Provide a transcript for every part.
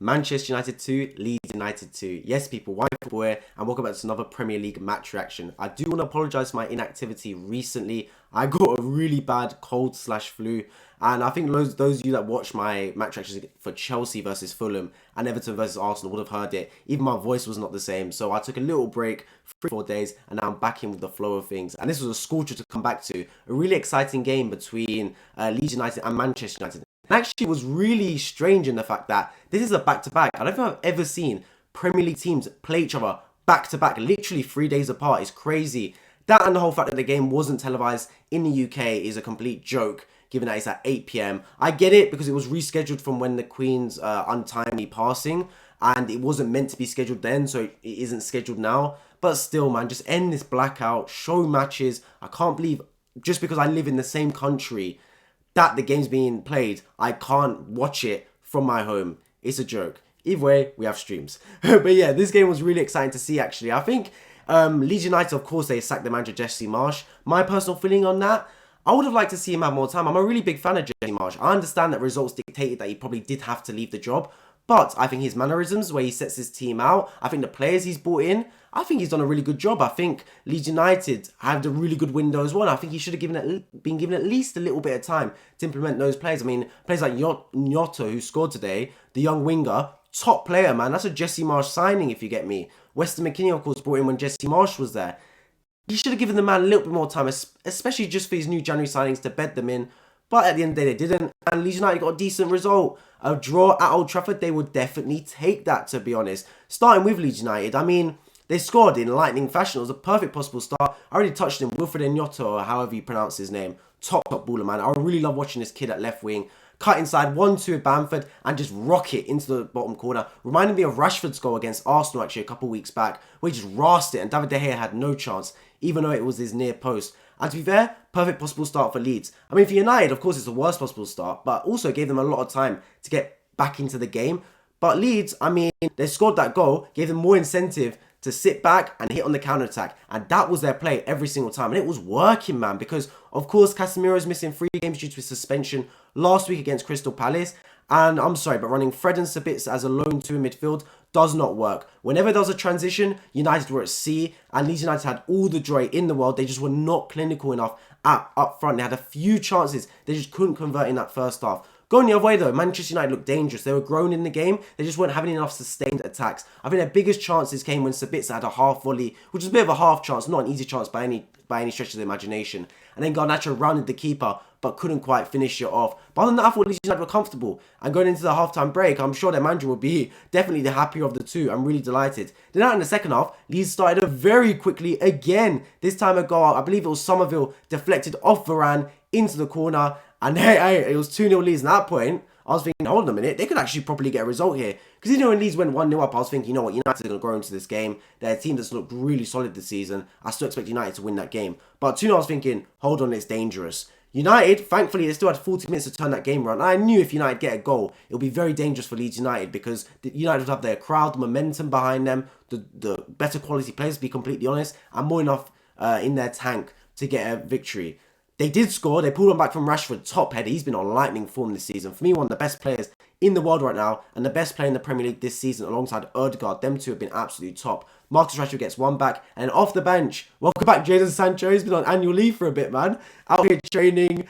Manchester United 2, Leeds United 2. Yes, people, why football here, and welcome back to another Premier League match reaction. I do want to apologise for my inactivity recently. I got a really bad cold/flu, and I think those of you that watch my match reactions for Chelsea versus Fulham and Everton versus Arsenal would have heard it. Even my voice was not the same, so I took a little break, 3-4 days, and now I'm back in with the flow of things. And this was a scorcher to come back to. A really exciting game between Leeds United and Manchester United. And actually, it was really strange in the fact that this is a back-to-back. I don't think I've ever seen Premier League teams play each other back-to-back, literally 3 days apart. It's crazy. That and the whole fact that the game wasn't televised in the UK is a complete joke, given that it's at 8 PM. I get it because it was rescheduled from when the Queen's untimely passing, and it wasn't meant to be scheduled then, so it isn't scheduled now. But still, man, just end this blackout, show matches. I can't believe, just because I live in the same country that the game's being played, I can't watch it from my home. It's a joke. Either way, we have streams. But yeah, this game was really exciting to see, actually. I think Leeds United, of course, they sacked the manager Jesse Marsch. My personal feeling on that, I would have liked to see him have more time. I'm a really big fan of Jesse Marsch. I understand that results dictated that he probably did have to leave the job. But I think his mannerisms, where he sets his team out, I think the players he's brought in, I think he's done a really good job. I think Leeds United had a really good window as well. I think he should have been given at least a little bit of time to implement those players. I mean, players like Gnoto, who scored today, the young winger, top player, man. That's a Jesse Marsch signing, if you get me. Weston McKennie, of course, brought in when Jesse Marsch was there. He should have given the man a little bit more time, especially just for his new January signings to bed them in. But at the end of the day, they didn't. And Leeds United got a decent result. A draw at Old Trafford, they would definitely take that, to be honest. Starting with Leeds United, I mean, they scored in lightning fashion. It was a perfect possible start. I already touched him, Wilfred Gnoto, or however you pronounce his name. Top baller, man. I really love watching this kid at left wing. Cut inside, 1-2 with Bamford, and just rock it into the bottom corner. Reminded me of Rashford's goal against Arsenal, actually, a couple of weeks back, where he just rasped it, and David De Gea had no chance, even though it was his near post. And to be fair, perfect possible start for Leeds. I mean, for United, of course, it's the worst possible start, but also gave them a lot of time to get back into the game. But Leeds, I mean, they scored that goal, gave them more incentive to sit back and hit on the counter-attack. And that was their play every single time. And it was working, man, because, of course, CASEMIRO is missing 3 games due to his suspension last week against Crystal Palace. And I'm sorry, but running Fred and Sabitzer as a lone 2 in midfield does not work. Whenever there was a transition, United were at sea, and Leeds United had all the joy in the world. They just were not clinical enough up front. They had a few chances. They just couldn't convert in that first half. Going the other way though, Manchester United looked dangerous. They were growing in the game. They just weren't having enough sustained attacks. I think their biggest chances came when Sabitzer had a half volley, which was a bit of a half chance, not an easy chance by any stretch of the imagination. And then Garnacho rounded the keeper, but couldn't quite finish it off. But other than that, I thought Leeds United were comfortable. And going into the halftime break, I'm sure their manager will be definitely the happier of the two. I'm really delighted. Then out in the second half, Leeds started very quickly again. This time a goal, I believe it was Somerville, deflected off Varane into the corner. And hey, it was 2-0 Leeds. At that point, I was thinking, hold on a minute, they could actually probably get a result here. Because, when Leeds went 1-0 up, I was thinking, you know what, United are going to grow into this game. They're a team that's looked really solid this season. I still expect United to win that game. But 2-0, I was thinking, hold on, it's dangerous. United, thankfully, they still had 40 minutes to turn that game around. I knew if United get a goal, it would be very dangerous for Leeds United because United would have their crowd, the momentum behind them, the better quality players, to be completely honest, and more enough in their tank to get a victory. They did score. They pulled on back from Rashford, top header. He's been on lightning form this season. For me, one of the best players in the world right now and the best player in the Premier League this season alongside Odegaard. Them two have been absolutely top. Marcus Rashford gets one back and off the bench. Welcome back, Jadon Sancho. He's been on annual leave for a bit, man. Out here training,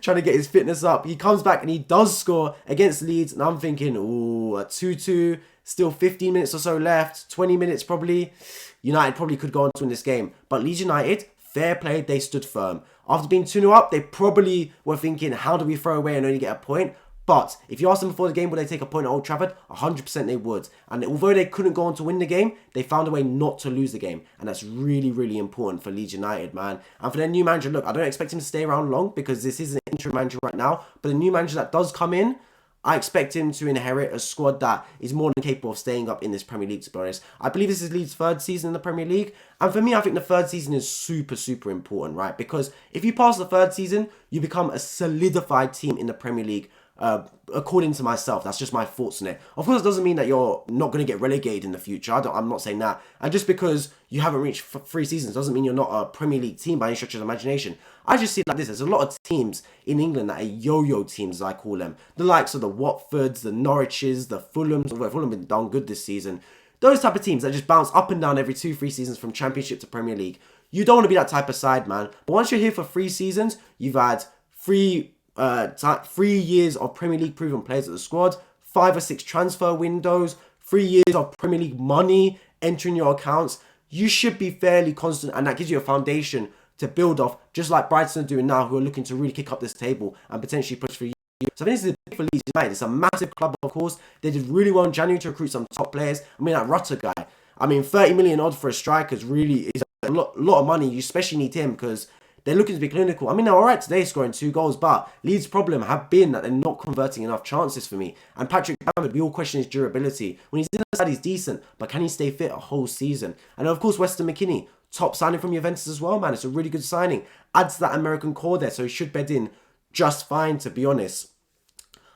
trying to get his fitness up. He comes back and he does score against Leeds. And I'm thinking, ooh, a 2-2. Still 15 minutes or so left. 20 minutes probably. United probably could go on to win this game. But Leeds United, fair play, they stood firm. After being 2-0 up, they probably were thinking, how do we throw away and only get a point? But if you ask them before the game, would they take a point at Old Trafford? 100% they would. And although they couldn't go on to win the game, they found a way not to lose the game. And that's really, really important for Leeds United, man. And for their new manager, look, I don't expect him to stay around long because this is an interim manager right now. But the new manager that does come in, I expect him to inherit a squad that is more than capable of staying up in this Premier League, to be honest. I believe this is Leeds' 3rd season in the Premier League. And for me, I think the 3rd season is super, super important, right? Because if you pass the 3rd season, you become a solidified team in the Premier League. according to myself. That's just my thoughts on it. Of course, it doesn't mean that you're not going to get relegated in the future. I'm not saying that. And just because you haven't reached 3 seasons doesn't mean you're not a Premier League team by any stretch of the imagination. I just see it like this. There's a lot of teams in England that are yo-yo teams, as I call them. The likes of the Watfords, the Norwiches, the Fulhams. Although Fulham have been done good this season. Those type of teams that just bounce up and down every 2-3 seasons from Championship to Premier League. You don't want to be that type of side, man. But once you're here for 3 seasons, you've had 3 years of Premier League proven players at the squad, 5 or 6 transfer windows, 3 years of Premier League money entering your accounts. You should be fairly constant, and that gives you a foundation to build off, just like Brighton are doing now, who are looking to really kick up this table and potentially push for you. So I think this is big for Leeds United. It's a massive club, of course. They did really well in January to recruit some top players. I mean, that Rutter guy. I mean, 30 million odd for a striker is really a lot of money. You especially need him because they're looking to be clinical. I mean, they're all right today scoring 2 goals, but Leeds' problem have been that they're not converting enough chances for me. And Patrick Bamford, we all question his durability. When he's in the side, he's decent, but can he stay fit a whole season? And of course, Weston McKennie, top signing from Juventus as well, man. It's a really good signing. Adds to that American core there, so he should bed in just fine, to be honest.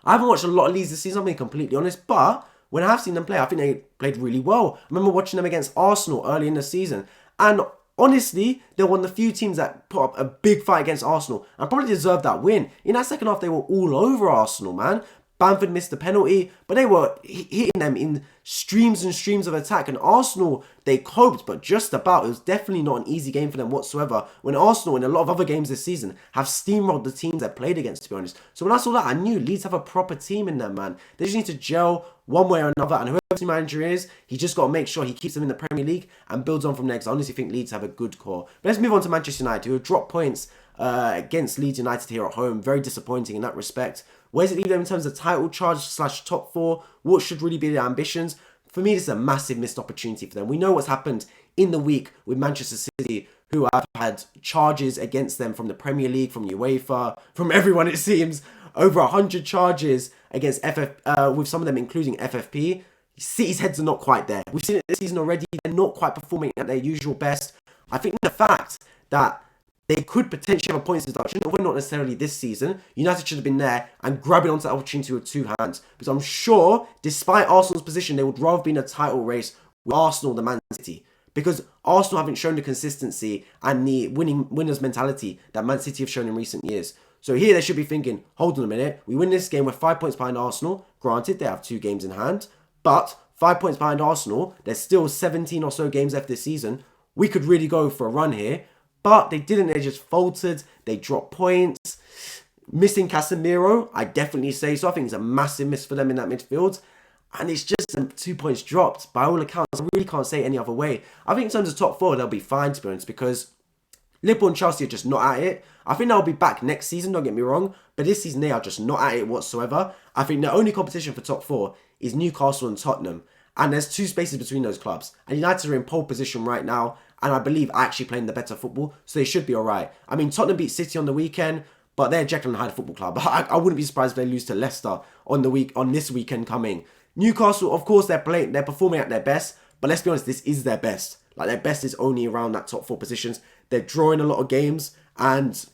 I haven't watched a lot of Leeds this season, I'm being completely honest, but when I have seen them play, I think they played really well. I remember watching them against Arsenal early in the season, and honestly, they're one of the few teams that put up a big fight against Arsenal and probably deserved that win. In that second half, they were all over Arsenal, man. Bamford missed the penalty, but they were hitting them in streams and streams of attack. And Arsenal, they coped, but just about. It was definitely not an easy game for them whatsoever. When Arsenal, in a lot of other games this season, have steamrolled the teams they played against, to be honest. So when I saw that, I knew Leeds have a proper team in them, man. They just need to gel one way or another. And whoever the manager is, he just got to make sure he keeps them in the Premier League and builds on from there. Because I honestly think Leeds have a good core. But let's move on to Manchester United, who have dropped points against Leeds United here at home. Very disappointing in that respect. Where does it leave them in terms of title charge / top 4? What should really be their ambitions? For me, this is a massive missed opportunity for them. We know what's happened in the week with Manchester City, who have had charges against them from the Premier League, from UEFA, from everyone it seems. Over 100 charges against with some of them including FFP. City's heads are not quite there. We've seen it this season already. They're not quite performing at their usual best. I think the fact that they could potentially have a points deduction, although not necessarily this season. United should have been there and grabbing onto that opportunity with 2 hands. Because I'm sure, despite Arsenal's position, they would rather be in a title race with Arsenal than Man City. Because Arsenal haven't shown the consistency and the winner's mentality that Man City have shown in recent years. So here they should be thinking, hold on a minute, we win this game, we're 5 points behind Arsenal. Granted, they have 2 games in hand. But 5 points behind Arsenal, there's still 17 or so games left this season. We could really go for a run here. But they didn't. They just faltered. They dropped points. Missing CASEMIRO, I definitely say so. I think it's a massive miss for them in that midfield. And it's just 2 points dropped. By all accounts, I really can't say it any other way. I think in terms of top 4, they'll be fine, to be honest, because Liverpool and Chelsea are just not at it. I think they'll be back next season, don't get me wrong. But this season, they are just not at it whatsoever. I think the only competition for top 4 is Newcastle and Tottenham. And there's 2 spaces between those clubs. And United are in pole position right now. And I believe actually playing the better football. So they should be alright. I mean, Tottenham beat City on the weekend. But they're Jekyll and Hyde football club. I wouldn't be surprised if they lose to Leicester on this weekend coming. Newcastle, of course, they're performing at their best. But let's be honest, this is their best. Like, their best is only around that top 4 positions. They're drawing a lot of games. And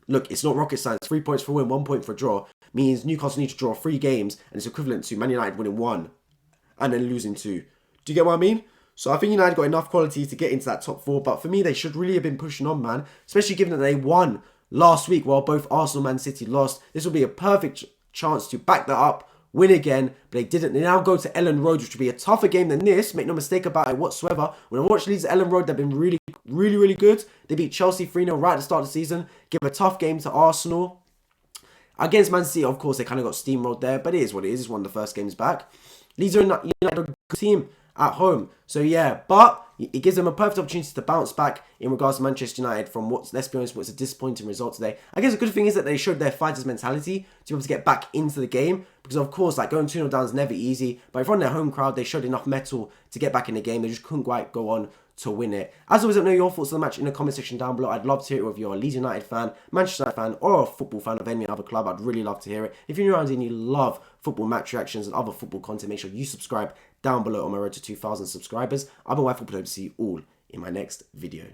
look, it's not rocket science. 3 points for a win, 1 point for a draw. Means Newcastle need to draw 3 games. And it's equivalent to Man United winning 1. And then losing 2. Do you get what I mean? So I think United got enough quality to get into that top 4. But for me, they should really have been pushing on, man. Especially given that they won last week while both Arsenal and Man City lost. This will be a perfect chance to back that up, win again. But they didn't. They now go to Ellen Road, which will be a tougher game than this. Make no mistake about it whatsoever. When I watch Leeds at Ellen Road, they've been really good. They beat Chelsea 3-0 right at the start of the season. Give a tough game to Arsenal. Against Man City, of course, they kind of got steamrolled there. But it is what it is. It's one of the first games back. Leeds are United a good team at home. So yeah, but it gives them a perfect opportunity to bounce back in regards to Manchester United from what's, let's be honest, what's a disappointing result today. I guess the good thing is that they showed their fighters mentality to be able to get back into the game. Because of course, like going 2-0 down is never easy. But in front of their home crowd, they showed enough mettle to get back in the game. They just couldn't quite go on to win it. As always, let me know your thoughts on the match in the comment section down below. I'd love to hear it if you're a Leeds United fan, Manchester United fan, or a football fan of any other club. I'd really love to hear it. If you're new around and you love football match reactions and other football content, make sure you subscribe down below on my road to 2,000 subscribers. I've been White Football. Hope to see you all in my next video.